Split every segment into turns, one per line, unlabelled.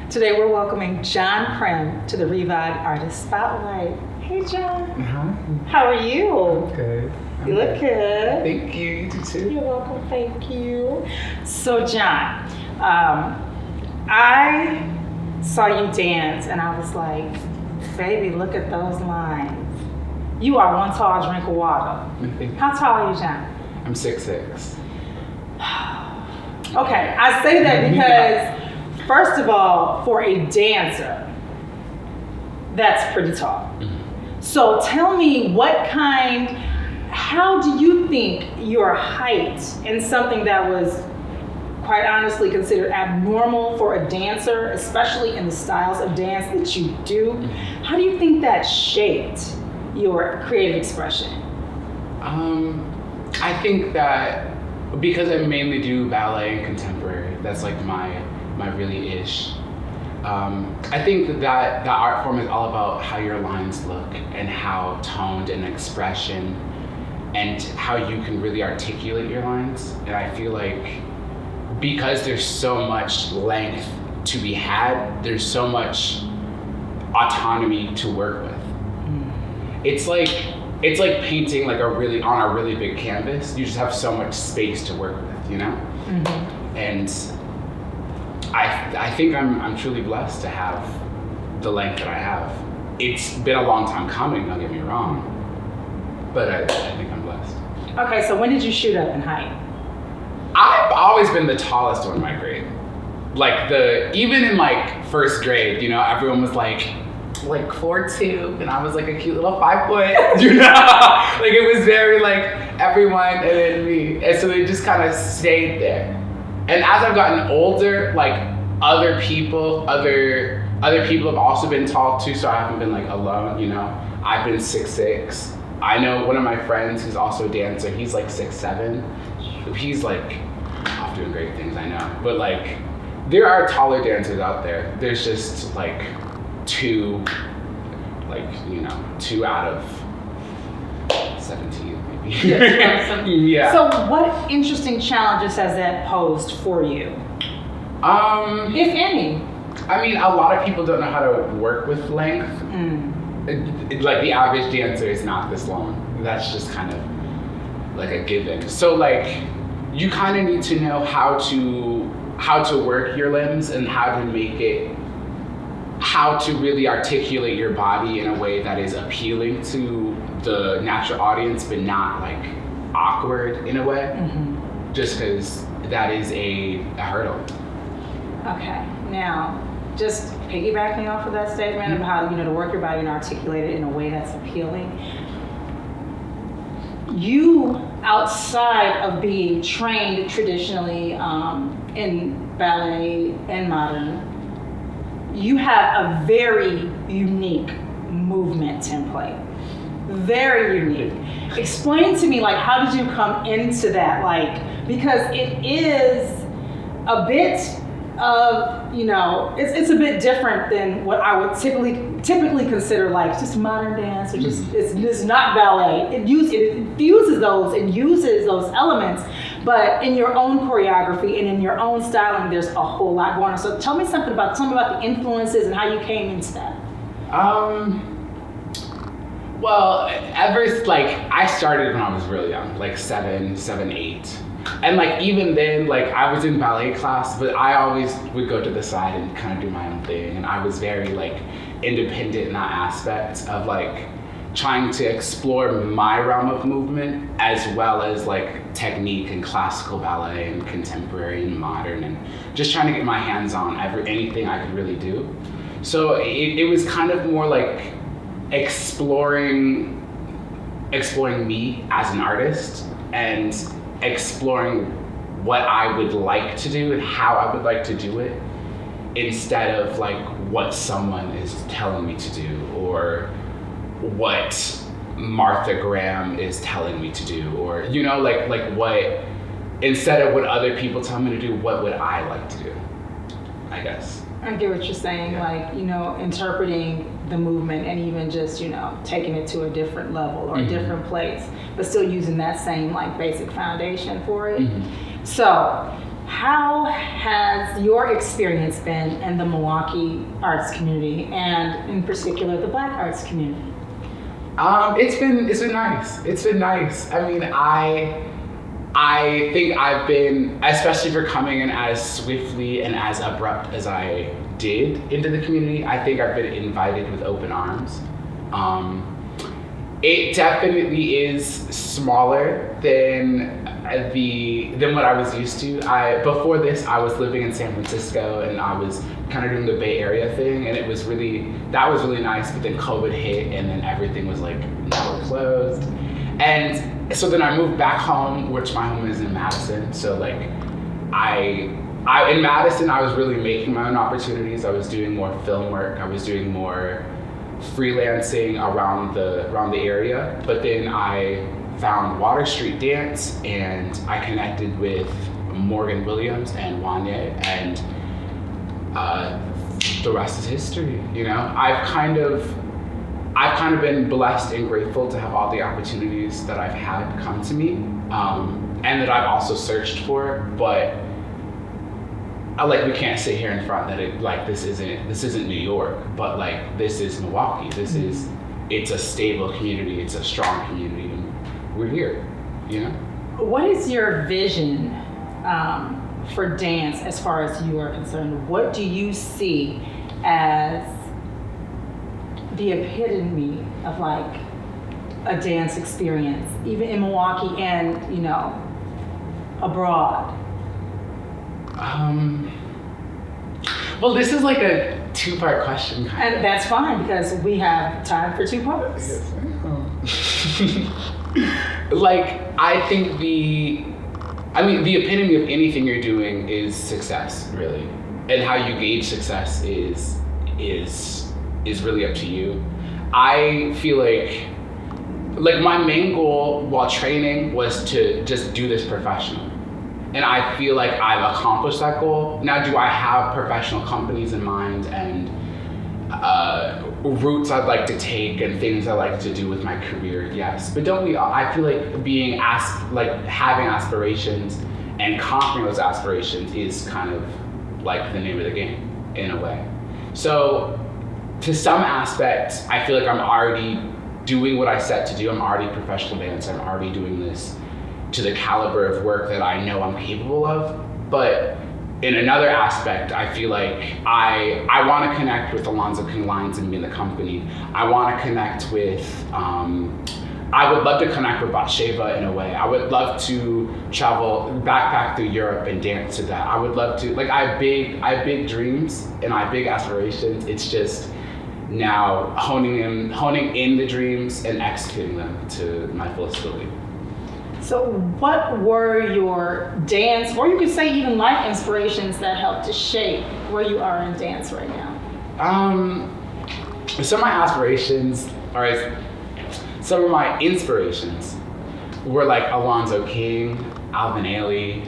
Today we're welcoming John Crim to the ReVibe Artist Spotlight. Hey John.
Hi.
How are you?
Good.
You look good.
Thank you. You do too.
You're welcome. Thank you. So John, I saw you dance and I was like, baby, look at those lines. You are one tall drink of water. How tall are you, John?
I'm 6'6".
Okay, I say that because, first of all, for a dancer, that's pretty tall.
Mm-hmm.
So tell me how do you think your height in something that was quite honestly considered abnormal for a dancer, especially in the styles of dance that you do, how do you think that shaped your creative expression?
I think that because I mainly do ballet and contemporary, that's like my really ish. I think that art form is all about how your lines look and how toned and expression and how you can really articulate your lines. And I feel like because there's so much length to be had, there's so much autonomy to work with. It's like painting like on a really big canvas. You just have so much space to work with, you know?
Mm-hmm.
And I think I'm truly blessed to have the length that I have. It's been a long time coming, don't get me wrong, but I think I'm blessed.
Okay, so when did you shoot up in height?
I've always been the tallest one in my grade. Even in like first grade, you know, everyone was like 4'2", and I was like a cute little 5 foot, you know? Like it was very like everyone and then me. And so it just kind of stayed there. And as I've gotten older, like other people have also been tall too, so I haven't been like alone, you know? I've been 6'6". I know one of my friends who's also a dancer, he's like 6'7". He's like off doing great things, I know. But like, there are taller dancers out there. There's just like two out of 17 maybe. Yeah.
So what interesting challenges has that posed for you? If any.
I mean, a lot of people don't know how to work with length. Like the average dancer is not this long. That's just kind of like a given. So like, you kind of need to know how to work your limbs and how to really articulate your body in a way that is appealing to the natural audience, but not like awkward in a way. Mm-hmm. Just because that is a hurdle.
Okay, now just piggybacking off of that statement of how, you know, to work your body and articulate it in a way that's appealing. You, outside of being trained traditionally in ballet and modern, you have a very unique movement template. Very unique. Explain to me, like, how did you come into that? Like, because it is a bit of, you know, it's a bit different than what I would typically consider like just modern dance, or just it's not ballet. It fuses those and uses those elements, but in your own choreography and in your own styling, there's a whole lot going on. So tell me about the influences and how you came into that.
Well, I started when I was really young, like 7, 8. And like even then, like I was in ballet class, but I always would go to the side and kind of do my own thing. And I was very like independent in that aspect of like trying to explore my realm of movement, as well as like technique and classical ballet and contemporary and modern, and just trying to get my hands on anything I could really do. So it was kind of more like exploring me as an artist and exploring what I would like to do and how I would like to do it, instead of like what someone is telling me to do or what Martha Graham is telling me to do, or you know, like what, instead of what other people tell me to do, what would I like to do, I guess.
I get what you're saying,
Yeah.
like, you know, interpreting the movement and even just, you know, taking it to a different level or a different place, but still using that same like basic foundation for it. So How has your experience been in the Milwaukee arts community, and in particular the Black arts community?
It's been nice. It's been nice. I mean, I think I've been, especially for coming in as swiftly and as abrupt as I did into the community, I think I've been invited with open arms. It definitely is smaller than what I was used to. Before this, I was living in San Francisco, and I was kind of doing the Bay Area thing, and that was really nice. But then COVID hit, and then everything was like, now we're closed. And so then I moved back home, which my home is in Madison. So like, in Madison, I was really making my own opportunities. I was doing more film work. I was doing more freelancing around the area. But then I found Water Street Dance, and I connected with Morgan Williams and Wanye, and the rest is history. You know, I've kind of been blessed and grateful to have all the opportunities that I've had come to me, and that I've also searched for. But we can't sit here in front that this isn't New York, but like this is Milwaukee. It's a stable community. It's a strong community, and we're here. You know.
What is your vision for dance as far as you are concerned? What do you see as the epitome of like a dance experience, even in Milwaukee and, you know, abroad?
Well, this is like a two-part question.
And that's fine, because we have time for 2 parts.
Like, I think the epitome of anything you're doing is success, really. And how you gauge success is really up to you. I feel like my main goal while training was to just do this professionally. And I feel like I've accomplished that goal. Now, do I have professional companies in mind and routes I'd like to take and things I like to do with my career? Yes. But don't we all? I feel like having aspirations and conquering those aspirations is kind of like the name of the game in a way. So to some aspects, I feel like I'm already doing what I set to do. I'm already a professional dancer. I'm already doing this to the caliber of work that I know I'm capable of. But in another aspect, I feel like I want to connect with Alonzo King Lyons and me in the company. I want to connect with, I would love to connect with Batsheva in a way. I would love to travel backpack through Europe and dance to that. I would love to, I have big dreams and I have big aspirations. It's just now honing in the dreams and executing them to my fullest ability.
So what were your dance, or you could say even life inspirations that helped to shape where you are in dance right now?
Some of my inspirations were like Alonzo King, Alvin Ailey.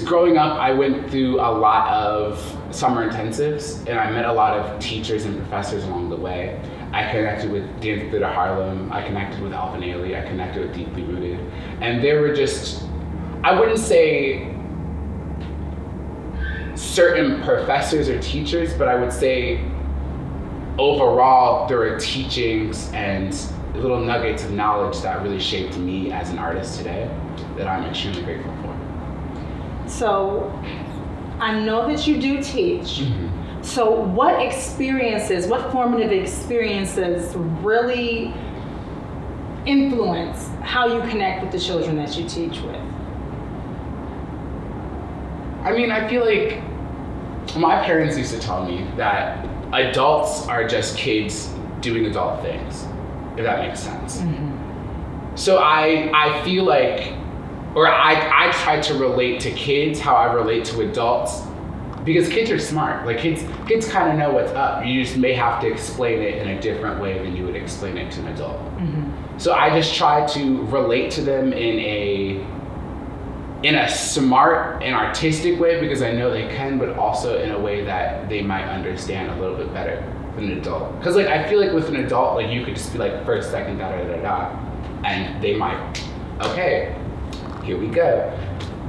Growing up, I went through a lot of summer intensives, and I met a lot of teachers and professors along the way. I connected with Dance Theater Harlem, I connected with Alvin Ailey, I connected with Deeply Rooted. And they were just, I wouldn't say certain professors or teachers, but I would say overall there were teachings and little nuggets of knowledge that really shaped me as an artist today that I'm extremely grateful for.
So I know that you do teach. Mm-hmm. So what formative experiences really influence how you connect with the children that you teach with?
I mean, I feel like my parents used to tell me that adults are just kids doing adult things, if that makes sense. Mm-hmm. So I feel like, or I try to relate to kids how I relate to adults, because kids are smart. Like kids kind of know what's up. You just may have to explain it in a different way than you would explain it to an adult. Mm-hmm. So I just try to relate to them in a smart and artistic way, because I know they can, but also in a way that they might understand a little bit better than an adult. Because I feel like with an adult, you could just be like first, second, da da da da, and they might okay, here we go.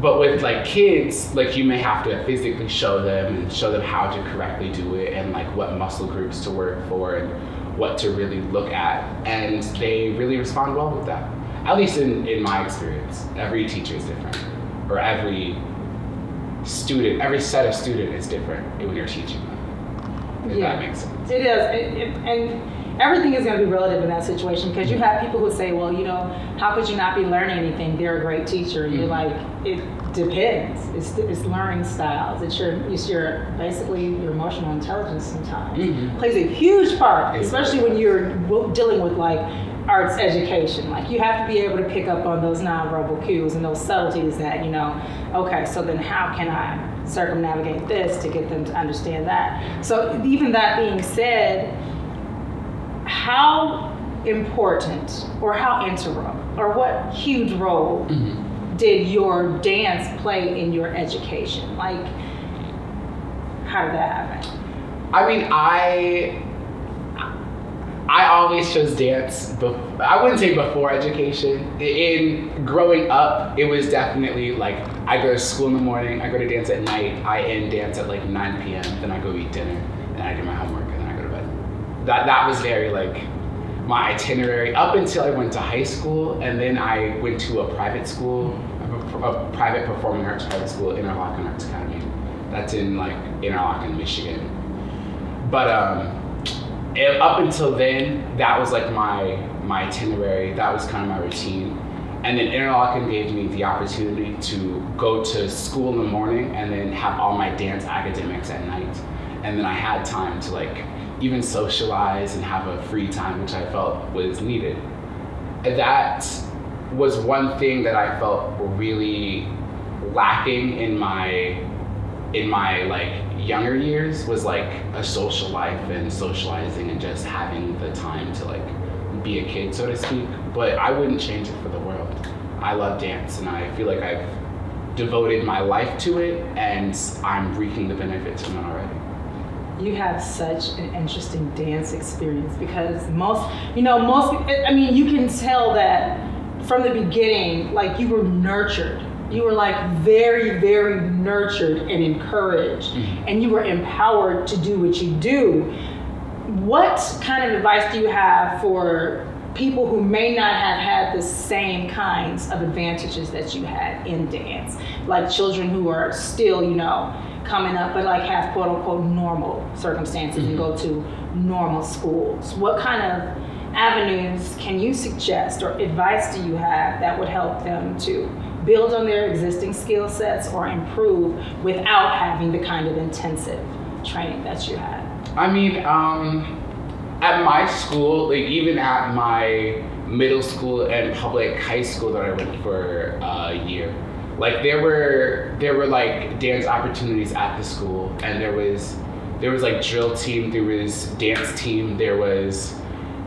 But with like kids, like you may have to physically show them how to correctly do it and like what muscle groups to work for and what to really look at. And they really respond well with that. At least in my experience. Every teacher is different. Or every set of student is different when you're teaching them. If that makes sense.
It is. And everything is going to be relative in that situation because you have people who say, well, how could you not be learning anything? They're a great teacher. And you're like, it depends. It's learning styles. It's your basically your emotional intelligence sometimes. Plays a huge part, especially when you're dealing with like arts education. Like you have to be able to pick up on those nonverbal cues and those subtleties that, okay, so then how can I circumnavigate this to get them to understand that? So even that being said, how important or how integral or what huge role did your dance play in your education? Like, how did that happen?
I mean, I always chose dance. I wouldn't say before education. In growing up, it was definitely like I go to school in the morning, I go to dance at night, I end dance at like 9 p.m. Then I go eat dinner, and I do my homework, and then I go to bed. That was very like my itinerary up until I went to high school, and then I went to a private school, a private performing arts private school, Interlochen Arts Academy. That's in like Interlochen, Michigan. But up until then, that was like my itinerary. That was kind of my routine. And then Interlochen gave me the opportunity to go to school in the morning and then have all my dance academics at night. And then I had time to like even socialize and have a free time, which I felt was needed. That was one thing that I felt really lacking in my like younger years, was like a social life and socializing and just having the time to like be a kid, so to speak. But I wouldn't change it for the world. I love dance and I feel like I've devoted my life to it and I'm reaping the benefits from it already.
You have such an interesting dance experience because you can tell that from the beginning, like you were nurtured. You were like very, very nurtured and encouraged, and you were empowered to do what you do. What kind of advice do you have for people who may not have had the same kinds of advantages that you had in dance? Like children who are still, coming up, but like have quote unquote normal circumstances and go to normal schools. What kind of avenues can you suggest or advice do you have that would help them to build on their existing skill sets or improve without having the kind of intensive training that you had?
I mean, at my school, like even at my middle school and public high school that I went for a year, like there were like dance opportunities at the school, and there was like drill team, there was dance team, there was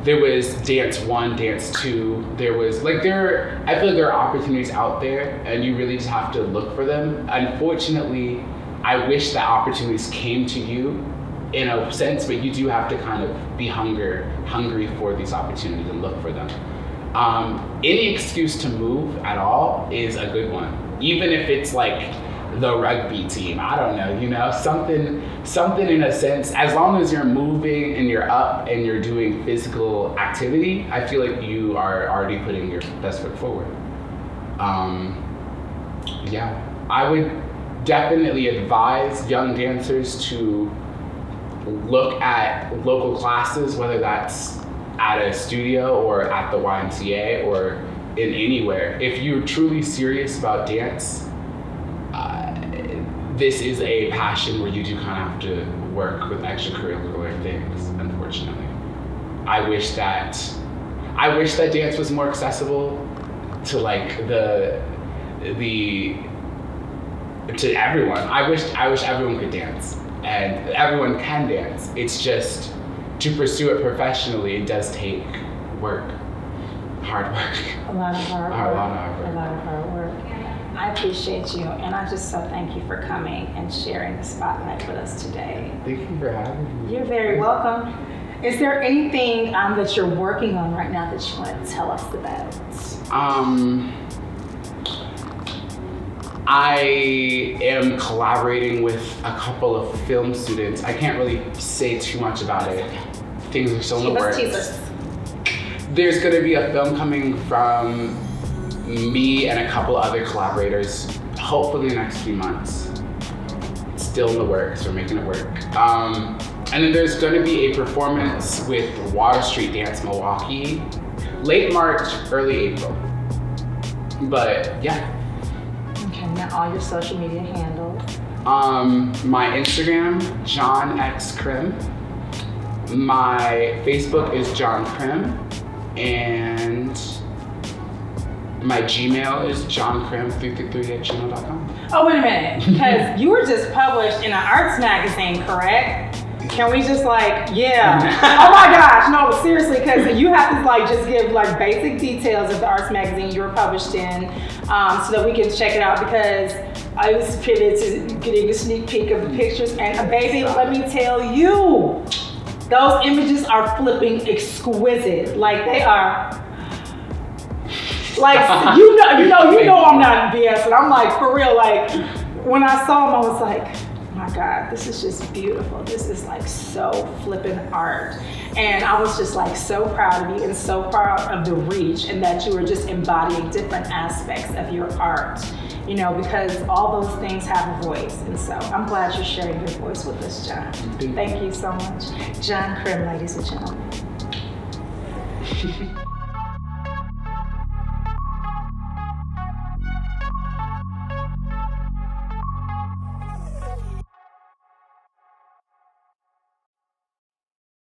dance 1, dance 2, there was like I feel like there are opportunities out there and you really just have to look for them. Unfortunately, I wish that opportunities came to you in a sense, but you do have to kind of be hungry for these opportunities and look for them. Any excuse to move at all is a good one. Even if it's like the rugby team, I don't know, something in a sense, as long as you're moving and you're up and you're doing physical activity, I feel like you are already putting your best foot forward. I would definitely advise young dancers to look at local classes, whether that's at a studio or at the YMCA or in anywhere. If you're truly serious about dance, this is a passion where you do kind of have to work with extracurricular things, unfortunately. I wish that dance was more accessible to like to everyone. I wish everyone could dance, and everyone can dance. It's just to pursue it professionally, it does take work. Hard work.
A lot of hard work. I appreciate you, and I just so thank you for coming and sharing the spotlight with us today.
Thank you for having me.
You're very welcome. Is there anything that you're working on right now that you want to tell us about?
I am collaborating with a couple of film students. I can't really say too much about it. Things are still in the works. There's going to be a film coming from me and a couple other collaborators, hopefully in the next few months. It's still in the works, we're making it work. And then there's going to be a performance with Water Street Dance Milwaukee, late March, early April. But yeah.
Okay, now all your social media handles.
My Instagram, John X Crim. My Facebook is John Crim. And my Gmail is johncrim333@gmail.com.
Oh, wait a minute, because you were just published in an arts magazine, correct? Can we just like, yeah. Oh my gosh, no, seriously, because you have to like just give like basic details of the arts magazine you were published in so that we can check it out, because I was committed to getting a sneak peek of the pictures, and baby, let me tell you, those images are flipping exquisite. Like they are, like, you know I'm not BSing. I'm like, for real, like when I saw them, I was like, my God, this is just beautiful. This is like so flippin' art. And I was just like so proud of you and so proud of the reach, and that you were just embodying different aspects of your art, you know, because all those things have a voice. And so I'm glad you're sharing your voice with us, John. Thank you so much. John Crim, ladies and gentlemen.